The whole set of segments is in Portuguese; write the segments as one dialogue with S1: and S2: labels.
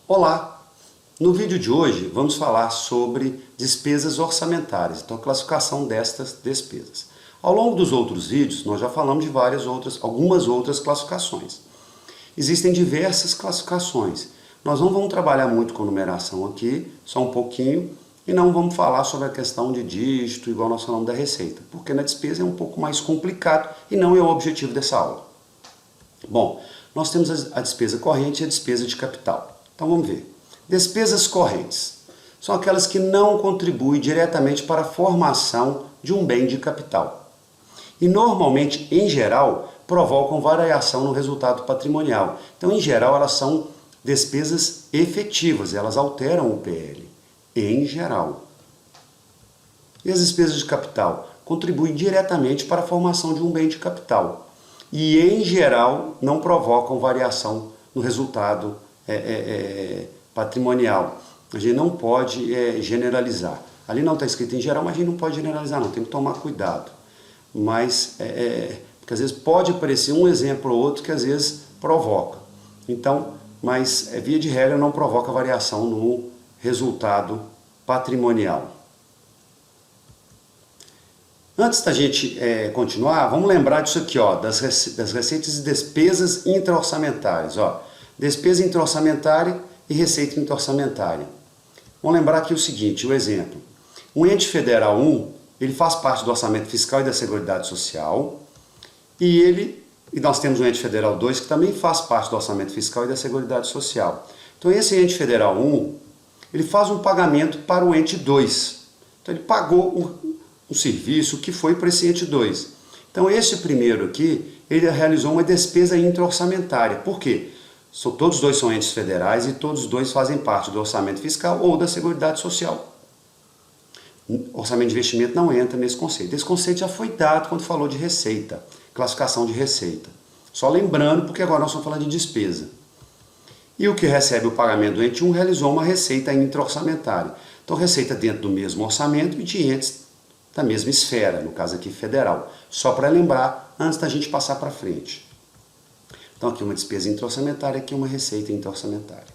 S1: Olá! No vídeo de hoje vamos falar sobre despesas orçamentárias, então a classificação destas despesas. Ao longo dos outros vídeos nós já falamos de algumas outras classificações. Existem diversas classificações. Nós não vamos trabalhar muito com numeração aqui, só um pouquinho, e não vamos falar sobre a questão de dígito, igual nós falamos da receita, porque na despesa é um pouco mais complicado e não é o objetivo dessa aula. Bom, nós temos a despesa corrente e a despesa de capital. Então vamos ver. Despesas correntes são aquelas que não contribuem diretamente para a formação de um bem de capital. E normalmente, em geral, provocam variação no resultado patrimonial. Então, em geral, elas são despesas efetivas, elas alteram o PL. Em geral. E as despesas de capital? Contribuem diretamente para a formação de um bem de capital. E, em geral, não provocam variação no resultado patrimonial. A gente não pode generalizar. Ali não está escrito em geral, mas a gente não pode generalizar não, tem que tomar cuidado. Mas, porque às vezes pode aparecer um exemplo ou outro que às vezes provoca. Então, mas via de regra não provoca variação no resultado patrimonial. Antes da gente continuar, vamos lembrar disso aqui, ó, das receitas e despesas intra-orçamentárias. Despesa intra-orçamentária e receita intra-orçamentária. Vamos lembrar aqui o seguinte, o exemplo. Um ente federal 1, ele faz parte do orçamento fiscal e da Seguridade Social, e nós temos um ente federal 2 que também faz parte do orçamento fiscal e da Seguridade Social. Então esse ente federal 1, ele faz um pagamento para o ente 2. Então ele pagou um serviço que foi para esse ente 2. Então esse primeiro aqui, ele realizou uma despesa intra-orçamentária. Por quê? Todos dois são entes federais e todos dois fazem parte do orçamento fiscal ou da Seguridade Social. Orçamento de investimento não entra nesse conceito. Esse conceito já foi dado quando falou de receita, classificação de receita. Só lembrando, porque agora nós estamos falando de despesa. E o que recebe o pagamento do ente 1 realizou uma receita intra-orçamentária. Então, receita dentro do mesmo orçamento e de entes da mesma esfera, no caso aqui federal. Só para lembrar, antes da gente passar para frente. Então aqui uma despesa intra-orçamentária, aqui uma receita intra-orçamentária.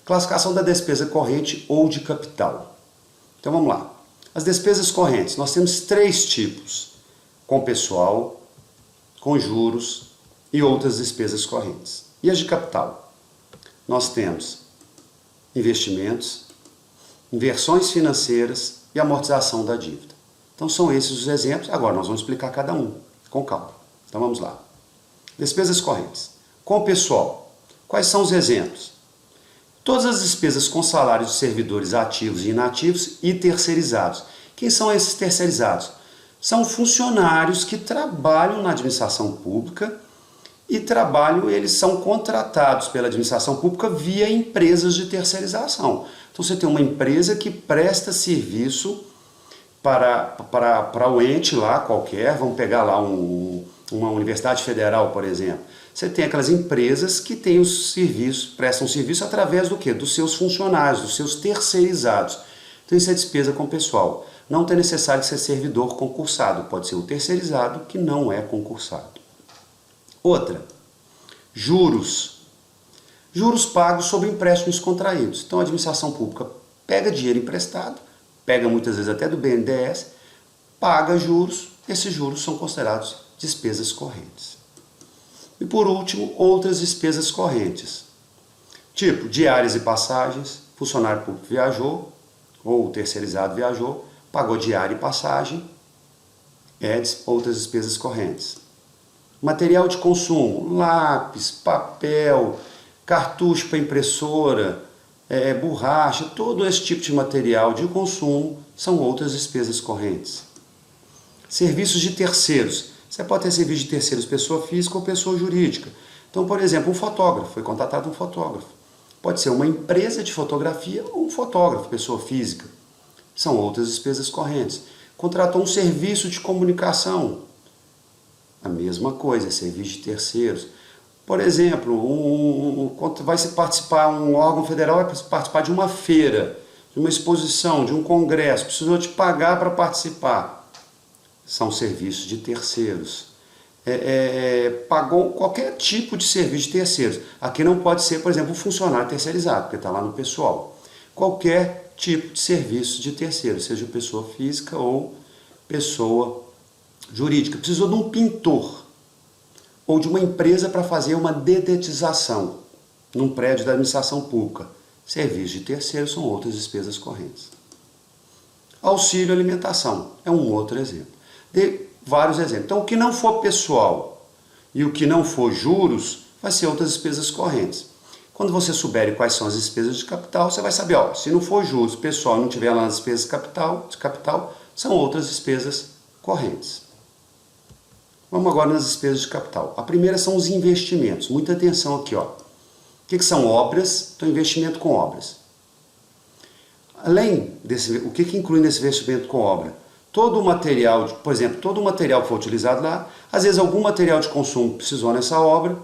S1: Classificação da despesa corrente ou de capital. Então vamos lá. As despesas correntes, nós temos 3 tipos. Com pessoal, com juros e outras despesas correntes. E as de capital? Nós temos investimentos, inversões financeiras e amortização da dívida. Então são esses os exemplos. Agora nós vamos explicar cada um, com calma. Então vamos lá. Despesas correntes. Com pessoal, quais são os exemplos? Todas as despesas com salários de servidores ativos e inativos e terceirizados. Quem são esses terceirizados? São funcionários que trabalham na administração pública e eles são contratados pela administração pública via empresas de terceirização. Então você tem uma empresa que presta serviço para o ente lá qualquer, vamos pegar lá uma universidade federal, por exemplo. Você tem aquelas empresas que têm os serviços, prestam serviço através do quê? Dos seus funcionários, dos seus terceirizados. Então isso é despesa com pessoal. Não é necessário ser servidor concursado, pode ser o terceirizado que não é concursado. Outra, juros. Juros pagos sobre empréstimos contraídos. Então a administração pública pega dinheiro emprestado, pega muitas vezes até do BNDES, paga juros, esses juros são considerados despesas correntes. E por último, outras despesas correntes. Tipo, diárias e passagens, funcionário público viajou, ou o terceirizado viajou, pagou diária e passagem, outras despesas correntes. Material de consumo, lápis, papel, cartucho para impressora, borracha, todo esse tipo de material de consumo são outras despesas correntes. Serviços de terceiros. Você pode ter serviço de terceiros, pessoa física ou pessoa jurídica. Então, por exemplo, um fotógrafo, foi contratado um fotógrafo. Pode ser uma empresa de fotografia ou um fotógrafo, pessoa física. São outras despesas correntes. Contratou um serviço de comunicação. A mesma coisa, serviço de terceiros. Por exemplo, vai se participar, um órgão federal vai participar de uma feira, de uma exposição, de um congresso, precisou te pagar para participar. São serviços de terceiros. pagou qualquer tipo de serviço de terceiros. Aqui não pode ser, por exemplo, um funcionário terceirizado, porque está lá no pessoal. Qualquer tipo de serviço de terceiro, seja pessoa física ou pessoa jurídica. Precisou de um pintor ou de uma empresa para fazer uma dedetização num prédio da administração pública. Serviços de terceiro são outras despesas correntes. Auxílio alimentação é um outro exemplo. Dei vários exemplos. Então, o que não for pessoal e o que não for juros vai ser outras despesas correntes. Quando você souber quais são as despesas de capital, você vai saber, ó, se não for juros, pessoal, não tiver lá nas despesas de capital, são outras despesas correntes. Vamos agora nas despesas de capital. A primeira são os investimentos. Muita atenção aqui, ó. O que são obras? Então, investimento com obras. Além desse, o que inclui nesse investimento com obra? Todo o material, por exemplo, todo o material que foi utilizado lá, às vezes algum material de consumo precisou nessa obra,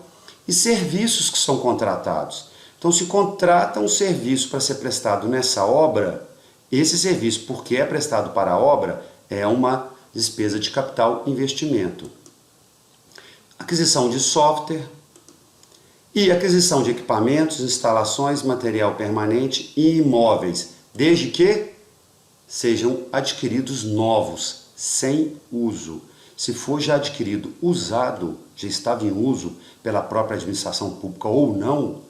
S1: e serviços que são contratados. Então, se contrata um serviço para ser prestado nessa obra, esse serviço, porque é prestado para a obra, é uma despesa de capital investimento. Aquisição de software e aquisição de equipamentos, instalações, material permanente e imóveis, desde que sejam adquiridos novos, sem uso. Se for já adquirido usado, já estava em uso pela própria administração pública ou não,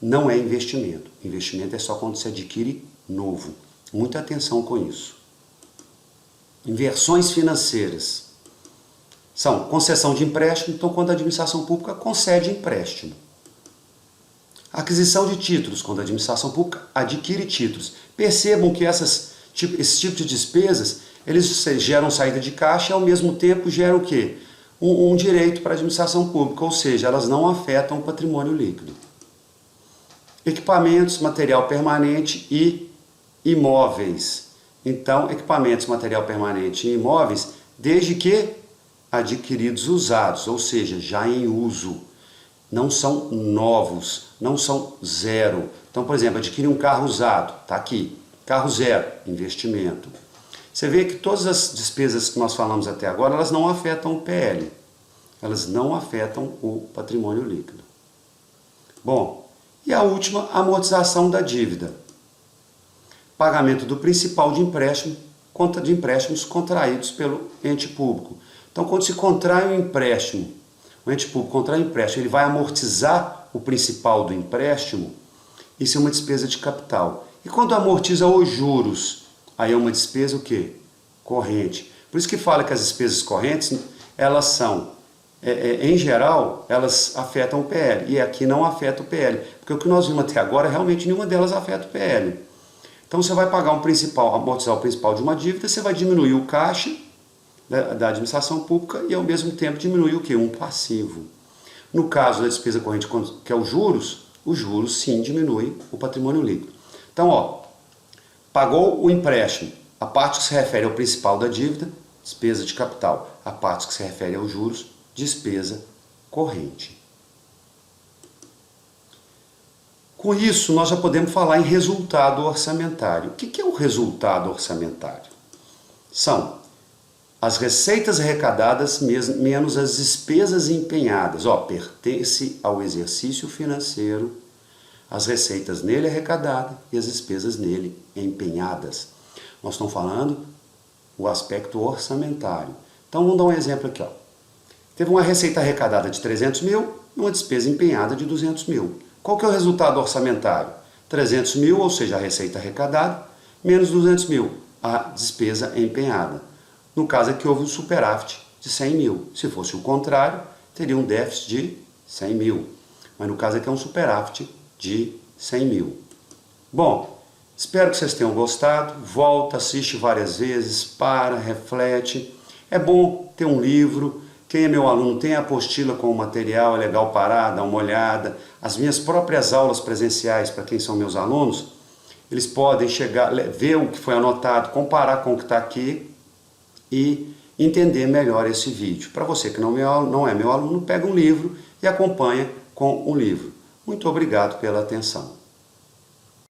S1: não é investimento. Investimento é só quando se adquire novo. Muita atenção com isso. Inversões financeiras são concessão de empréstimo, então quando a administração pública concede empréstimo. Aquisição de títulos, quando a administração pública adquire títulos. Percebam que esse tipo de despesas, eles geram saída de caixa e ao mesmo tempo geram o quê? Um direito para a administração pública, ou seja, elas não afetam o patrimônio líquido. Equipamentos, material permanente e imóveis. Então, equipamentos, material permanente e imóveis, desde que adquiridos usados, ou seja, já em uso. Não são novos, não são zero. Então, por exemplo, adquirir um carro usado, está aqui. Carro zero, investimento. Você vê que todas as despesas que nós falamos até agora, elas não afetam o PL. Elas não afetam o patrimônio líquido. Bom, e a última, amortização da dívida. Pagamento do principal de empréstimo, conta de empréstimos contraídos pelo ente público. Então, quando se contrai um empréstimo, o ente público contrai um empréstimo, ele vai amortizar o principal do empréstimo, isso é uma despesa de capital. E quando amortiza os juros, aí é uma despesa o quê? Corrente. Por isso que fala que as despesas correntes, elas são, em geral, elas afetam o PL. E aqui não afeta o PL. Porque o que nós vimos até agora, realmente nenhuma delas afeta o PL. Então você vai pagar um principal, amortizar o principal de uma dívida, você vai diminuir o caixa da administração pública e ao mesmo tempo diminuir o quê? Um passivo. No caso da despesa corrente, que é os juros sim diminui o patrimônio líquido. Então, ó, pagou o empréstimo, a parte que se refere ao principal da dívida, despesa de capital. A parte que se refere aos juros, despesa corrente. Com isso, nós já podemos falar em resultado orçamentário. O que é o resultado orçamentário? São as receitas arrecadadas menos as despesas empenhadas. Ó, pertence ao exercício financeiro as receitas nele arrecadadas e as despesas nele empenhadas. Nós estamos falando o aspecto orçamentário. Então, vamos dar um exemplo aqui. Ó. Teve uma receita arrecadada de 300 mil e uma despesa empenhada de 200 mil. Qual que é o resultado orçamentário? 300 mil, ou seja, a receita arrecadada, menos 200 mil, a despesa empenhada. No caso aqui houve um superávit de 100 mil. Se fosse o contrário, teria um déficit de 100 mil. Mas no caso aqui é um superávit de 100 mil. Bom, espero que vocês tenham gostado. Volta, assiste várias vezes, para, reflete. É bom ter um livro. Quem é meu aluno tem a apostila com o material, é legal parar, dar uma olhada. As minhas próprias aulas presenciais, para quem são meus alunos, eles podem chegar, ver o que foi anotado, comparar com o que está aqui e entender melhor esse vídeo. Para você que não é meu aluno, pega um livro e acompanha com o livro. Muito obrigado pela atenção.